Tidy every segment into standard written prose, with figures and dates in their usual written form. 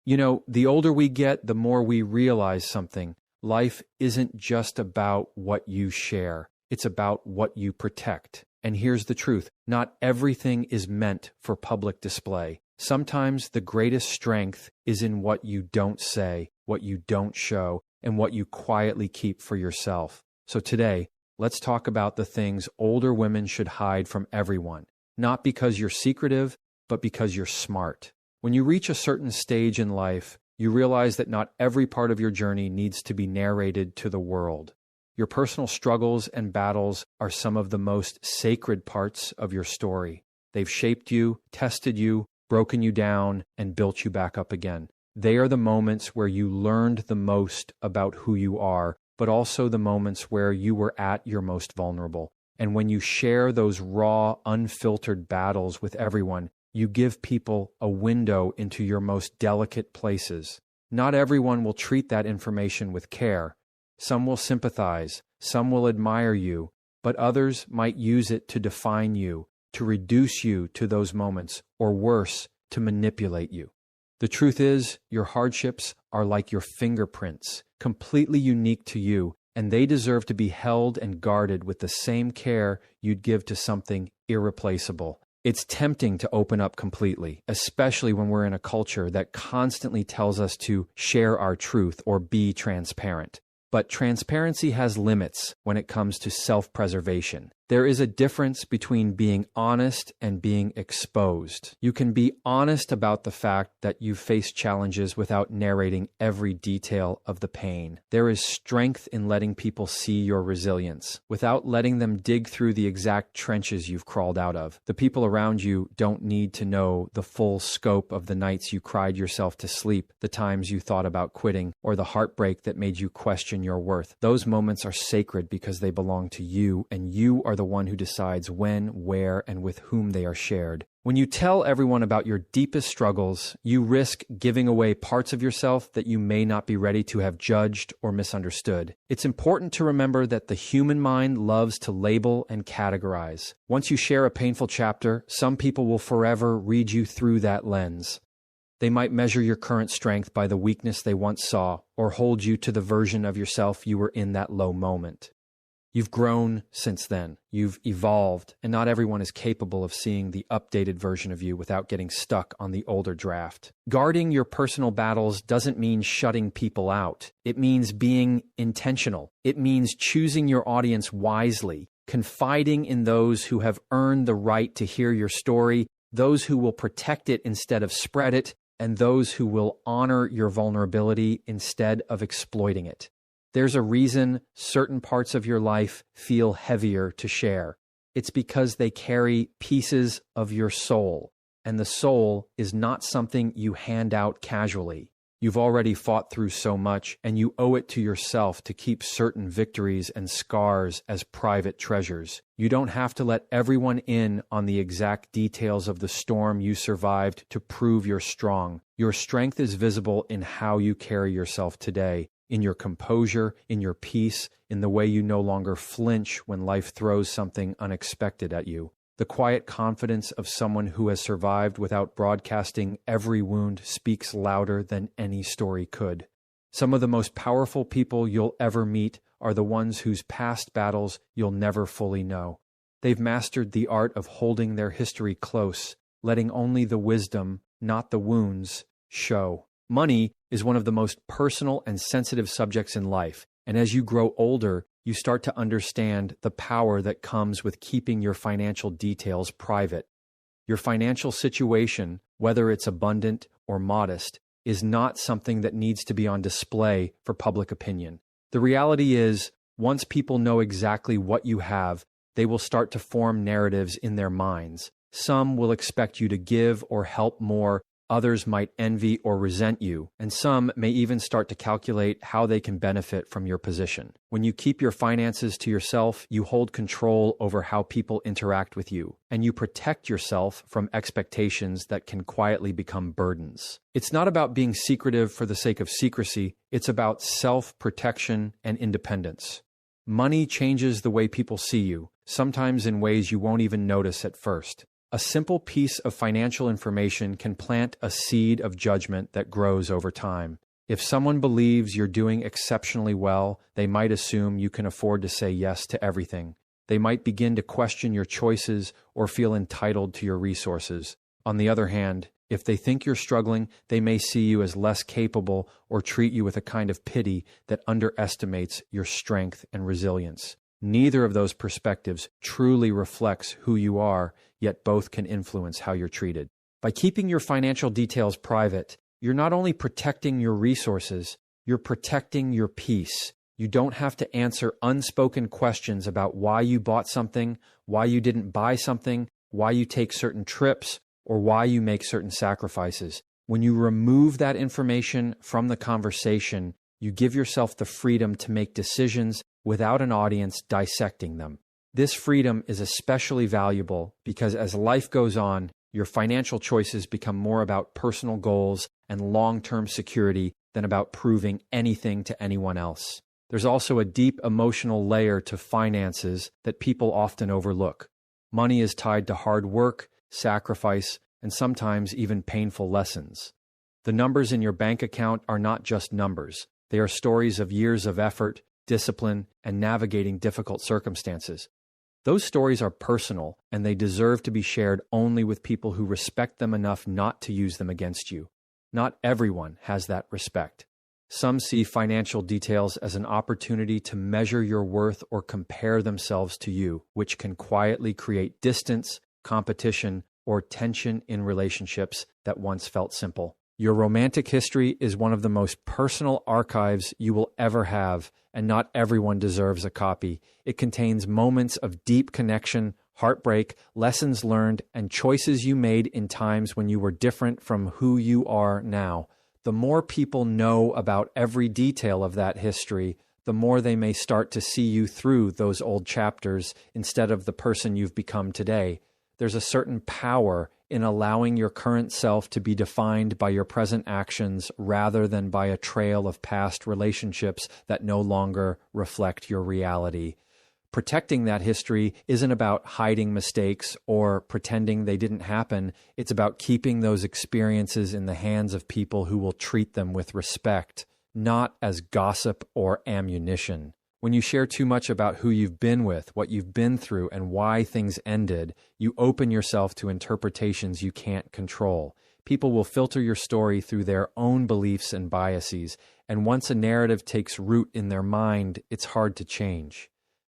You know, the older we get, the more we realize something. Life isn't just about what you share. It's about what you protect. And here's the truth. Not everything is meant for public display. Sometimes the greatest strength is in what you don't say, what you don't show, and what you quietly keep for yourself. So today, let's talk about the things older women should hide from everyone. Not because you're secretive, but because you're smart. When you reach a certain stage in life, you realize that not every part of your journey needs to be narrated to the world. Your personal struggles and battles are some of the most sacred parts of your story. They've shaped you, tested you, broken you down, and built you back up again. They are the moments where you learned the most about who you are, but also the moments where you were at your most vulnerable. And when you share those raw, unfiltered battles with everyone, you give people a window into your most delicate places. Not everyone will treat that information with care. Some will sympathize, some will admire you, but others might use it to define you, to reduce you to those moments, or worse, to manipulate you. The truth is, your hardships are like your fingerprints, completely unique to you, and they deserve to be held and guarded with the same care you'd give to something irreplaceable. It's tempting to open up completely, especially when we're in a culture that constantly tells us to share our truth or be transparent. But transparency has limits when it comes to self-preservation. There is a difference between being honest and being exposed. You can be honest about the fact that you face challenges without narrating every detail of the pain. There is strength in letting people see your resilience, without letting them dig through the exact trenches you've crawled out of. The people around you don't need to know the full scope of the nights you cried yourself to sleep, the times you thought about quitting, or the heartbreak that made you question your worth. Those moments are sacred because they belong to you, and you are the one who decides when, where, and with whom they are shared. When you tell everyone about your deepest struggles, you risk giving away parts of yourself that you may not be ready to have judged or misunderstood. It's important to remember that the human mind loves to label and categorize. Once you share a painful chapter, some people will forever read you through that lens. They might measure your current strength by the weakness they once saw, or hold you to the version of yourself you were in that low moment. You've grown since then. You've evolved, and not everyone is capable of seeing the updated version of you without getting stuck on the older draft. Guarding your personal battles doesn't mean shutting people out. It means being intentional. It means choosing your audience wisely, confiding in those who have earned the right to hear your story, those who will protect it instead of spread it, and those who will honor your vulnerability instead of exploiting it. There's a reason certain parts of your life feel heavier to share. It's because they carry pieces of your soul, and the soul is not something you hand out casually. You've already fought through so much, and you owe it to yourself to keep certain victories and scars as private treasures. You don't have to let everyone in on the exact details of the storm you survived to prove you're strong. Your strength is visible in how you carry yourself today, in your composure, in your peace, in the way you no longer flinch when life throws something unexpected at you. The quiet confidence of someone who has survived without broadcasting every wound speaks louder than any story could. Some of the most powerful people you'll ever meet are the ones whose past battles you'll never fully know. They've mastered the art of holding their history close, letting only the wisdom, not the wounds, show. Money is one of the most personal and sensitive subjects in life, and as you grow older, you start to understand the power that comes with keeping your financial details private. Your financial situation, whether it's abundant or modest, is not something that needs to be on display for public opinion. The reality is, once people know exactly what you have, they will start to form narratives in their minds. Some will expect you to give or help more. Others might envy or resent you, and some may even start to calculate how they can benefit from your position. When you keep your finances to yourself, you hold control over how people interact with you, and you protect yourself from expectations that can quietly become burdens. It's not about being secretive for the sake of secrecy, it's about self-protection and independence. Money changes the way people see you, sometimes in ways you won't even notice at first. A simple piece of financial information can plant a seed of judgment that grows over time. If someone believes you're doing exceptionally well, they might assume you can afford to say yes to everything. They might begin to question your choices or feel entitled to your resources. On the other hand, if they think you're struggling, they may see you as less capable or treat you with a kind of pity that underestimates your strength and resilience. Neither of those perspectives truly reflects who you are, yet both can influence how you're treated. By keeping your financial details private, you're not only protecting your resources, you're protecting your peace. You don't have to answer unspoken questions about why you bought something, why you didn't buy something, why you take certain trips, or why you make certain sacrifices. When you remove that information from the conversation, you give yourself the freedom to make decisions without an audience dissecting them. This freedom is especially valuable because as life goes on, your financial choices become more about personal goals and long-term security than about proving anything to anyone else. There's also a deep emotional layer to finances that people often overlook. Money is tied to hard work, sacrifice, and sometimes even painful lessons. The numbers in your bank account are not just numbers. They are stories of years of effort, discipline, and navigating difficult circumstances. Those stories are personal, and they deserve to be shared only with people who respect them enough not to use them against you. Not everyone has that respect. Some see financial details as an opportunity to measure your worth or compare themselves to you, which can quietly create distance, competition, or tension in relationships that once felt simple. Your romantic history is one of the most personal archives you will ever have, and not everyone deserves a copy. It contains moments of deep connection, heartbreak, lessons learned, and choices you made in times when you were different from who you are now. The more people know about every detail of that history, the more they may start to see you through those old chapters instead of the person you've become today. There's a certain power in allowing your current self to be defined by your present actions rather than by a trail of past relationships that no longer reflect your reality. Protecting that history isn't about hiding mistakes or pretending they didn't happen. It's about keeping those experiences in the hands of people who will treat them with respect, not as gossip or ammunition. When you share too much about who you've been with, what you've been through, and why things ended, you open yourself to interpretations you can't control. People will filter your story through their own beliefs and biases, and once a narrative takes root in their mind, it's hard to change.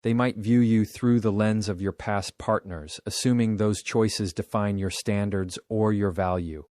They might view you through the lens of your past partners, assuming those choices define your standards or your value.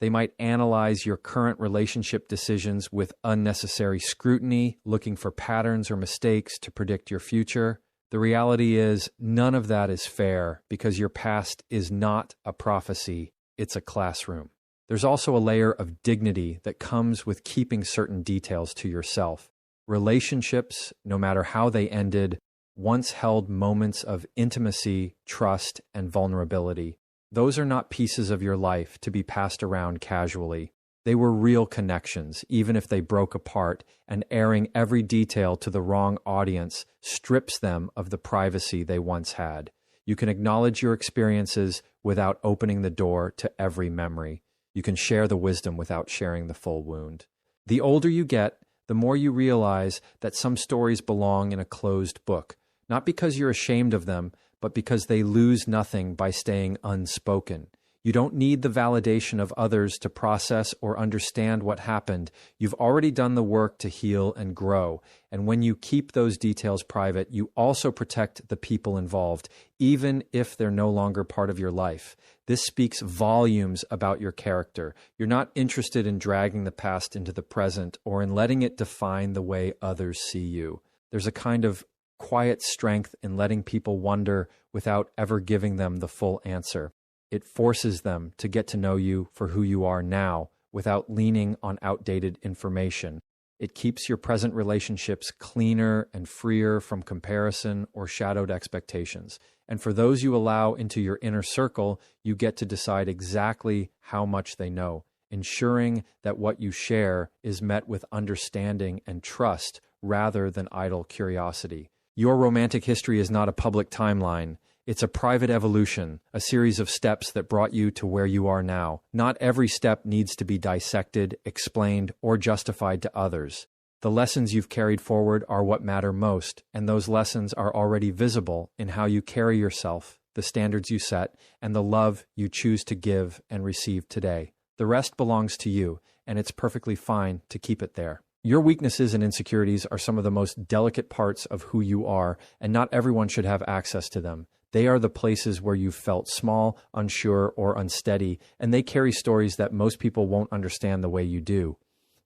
They might analyze your current relationship decisions with unnecessary scrutiny, looking for patterns or mistakes to predict your future. The reality is, none of that is fair because your past is not a prophecy, it's a classroom. There's also a layer of dignity that comes with keeping certain details to yourself. Relationships, no matter how they ended, once held moments of intimacy, trust, and vulnerability. Those are not pieces of your life to be passed around casually. They were real connections, even if they broke apart, and airing every detail to the wrong audience strips them of the privacy they once had. You can acknowledge your experiences without opening the door to every memory. You can share the wisdom without sharing the full wound. The older you get, the more you realize that some stories belong in a closed book, not because you're ashamed of them, but because they lose nothing by staying unspoken. You don't need the validation of others to process or understand what happened. You've already done the work to heal and grow. And when you keep those details private, you also protect the people involved, even if they're no longer part of your life. This speaks volumes about your character. You're not interested in dragging the past into the present or in letting it define the way others see you. There's a kind of quiet strength in letting people wonder without ever giving them the full answer. It forces them to get to know you for who you are now without leaning on outdated information. It keeps your present relationships cleaner and freer from comparison or shadowed expectations. And for those you allow into your inner circle, you get to decide exactly how much they know, ensuring that what you share is met with understanding and trust rather than idle curiosity. Your romantic history is not a public timeline. It's a private evolution, a series of steps that brought you to where you are now. Not every step needs to be dissected, explained, or justified to others. The lessons you've carried forward are what matter most, and those lessons are already visible in how you carry yourself, the standards you set, and the love you choose to give and receive today. The rest belongs to you, and it's perfectly fine to keep it there. Your weaknesses and insecurities are some of the most delicate parts of who you are, and not everyone should have access to them. They are the places where you've felt small, unsure, or unsteady, and they carry stories that most people won't understand the way you do.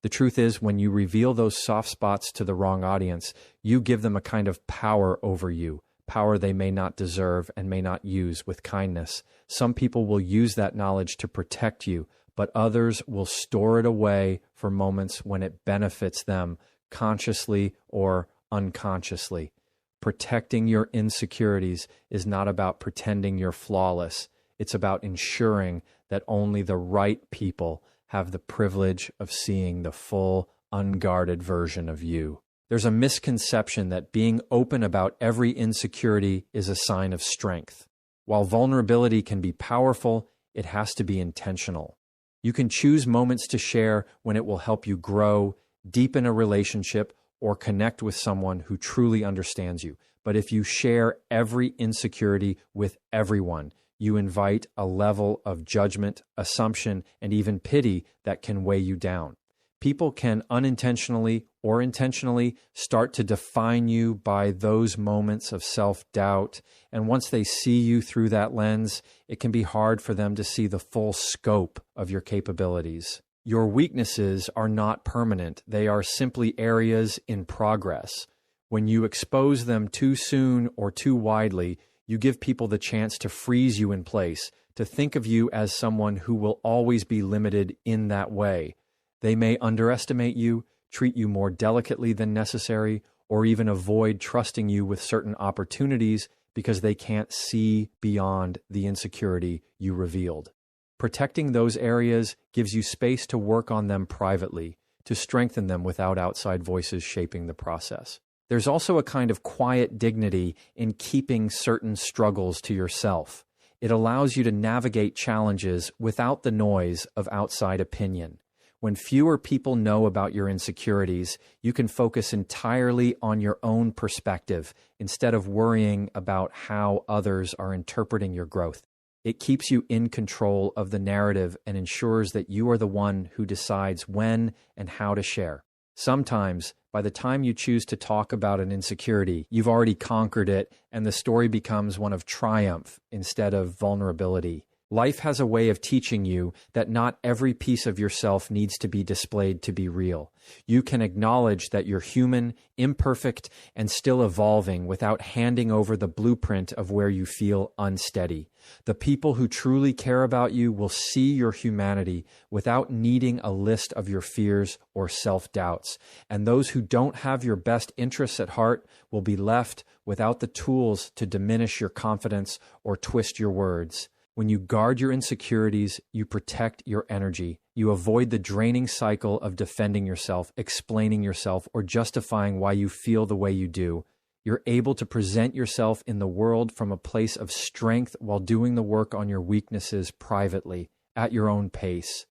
The truth is, when you reveal those soft spots to the wrong audience, you give them a kind of power over you, power they may not deserve and may not use with kindness. Some people will use that knowledge to protect you, but others will store it away for moments when it benefits them, consciously or unconsciously. Protecting your insecurities is not about pretending you're flawless. It's about ensuring that only the right people have the privilege of seeing the full, unguarded version of you. There's a misconception that being open about every insecurity is a sign of strength. While vulnerability can be powerful, it has to be intentional. You can choose moments to share when it will help you grow, deepen a relationship, or connect with someone who truly understands you. But if you share every insecurity with everyone, you invite a level of judgment, assumption, and even pity that can weigh you down. People can unintentionally or intentionally start to define you by those moments of self-doubt, and once they see you through that lens, it can be hard for them to see the full scope of your capabilities. Your weaknesses are not permanent. They are simply areas in progress. When you expose them too soon or too widely, you give people the chance to freeze you in place, to think of you as someone who will always be limited in that way. They may underestimate you, treat you more delicately than necessary, or even avoid trusting you with certain opportunities because they can't see beyond the insecurity you revealed. Protecting those areas gives you space to work on them privately, to strengthen them without outside voices shaping the process. There's also a kind of quiet dignity in keeping certain struggles to yourself. It allows you to navigate challenges without the noise of outside opinion. When fewer people know about your insecurities, you can focus entirely on your own perspective instead of worrying about how others are interpreting your growth. It keeps you in control of the narrative and ensures that you are the one who decides when and how to share. Sometimes, by the time you choose to talk about an insecurity, you've already conquered it, and the story becomes one of triumph instead of vulnerability. Life has a way of teaching you that not every piece of yourself needs to be displayed to be real. You can acknowledge that you're human, imperfect, and still evolving without handing over the blueprint of where you feel unsteady. The people who truly care about you will see your humanity without needing a list of your fears or self-doubts. And those who don't have your best interests at heart will be left without the tools to diminish your confidence or twist your words. When you guard your insecurities, you protect your energy. You avoid the draining cycle of defending yourself, explaining yourself, or justifying why you feel the way you do. You're able to present yourself in the world from a place of strength while doing the work on your weaknesses privately, at your own pace.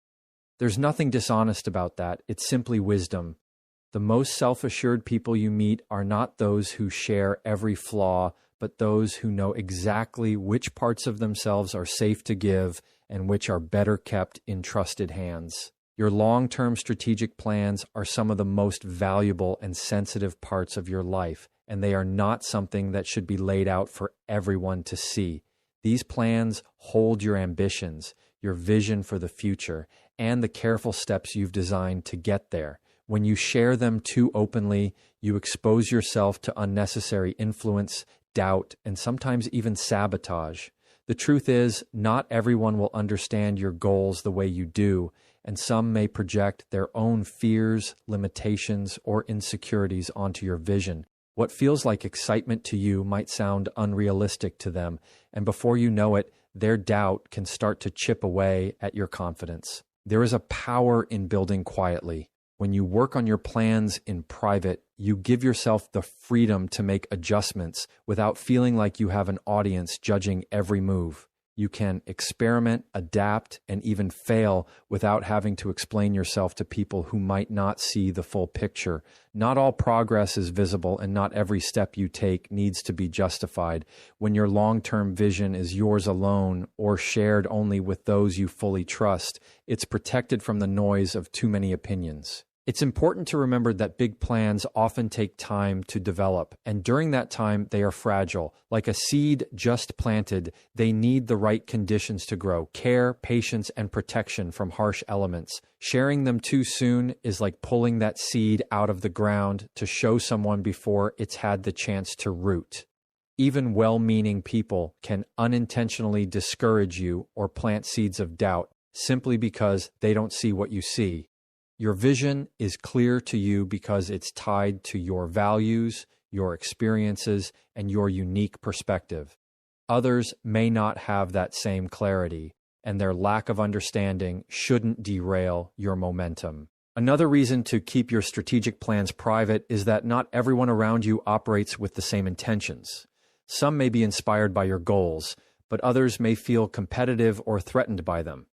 There's nothing dishonest about that. It's simply wisdom. The most self-assured people you meet are not those who share every flaw, but those who know exactly which parts of themselves are safe to give and which are better kept in trusted hands. Your long-term strategic plans are some of the most valuable and sensitive parts of your life, and they are not something that should be laid out for everyone to see. These plans hold your ambitions, your vision for the future, and the careful steps you've designed to get there. When you share them too openly, you expose yourself to unnecessary influence, doubt, and sometimes even sabotage. The truth is, not everyone will understand your goals the way you do, and some may project their own fears, limitations, or insecurities onto your vision. What feels like excitement to you might sound unrealistic to them, and before you know it, their doubt can start to chip away at your confidence. There is a power in building quietly. When you work on your plans in private, you give yourself the freedom to make adjustments without feeling like you have an audience judging every move. You can experiment, adapt, and even fail without having to explain yourself to people who might not see the full picture. Not all progress is visible, and not every step you take needs to be justified. When your long-term vision is yours alone or shared only with those you fully trust, it's protected from the noise of too many opinions. It's important to remember that big plans often take time to develop, and during that time, they are fragile. Like a seed just planted, they need the right conditions to grow: care, patience, and protection from harsh elements. Sharing them too soon is like pulling that seed out of the ground to show someone before it's had the chance to root. Even well-meaning people can unintentionally discourage you or plant seeds of doubt simply because they don't see what you see. Your vision is clear to you because it's tied to your values, your experiences, and your unique perspective. Others may not have that same clarity, and their lack of understanding shouldn't derail your momentum. Another reason to keep your strategic plans private is that not everyone around you operates with the same intentions. Some may be inspired by your goals, but others may feel competitive or threatened by them.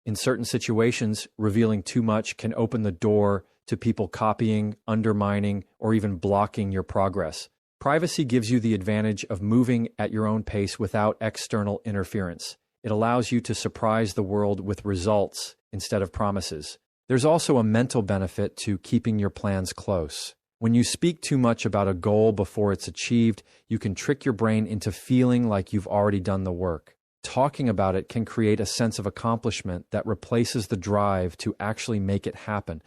In certain situations, revealing too much can open the door to people copying, undermining, or even blocking your progress. Privacy gives you the advantage of moving at your own pace without external interference. It allows you to surprise the world with results instead of promises. There's also a mental benefit to keeping your plans close. When you speak too much about a goal before it's achieved, you can trick your brain into feeling like you've already done the work. Talking about it can create a sense of accomplishment that replaces the drive to actually make it happen.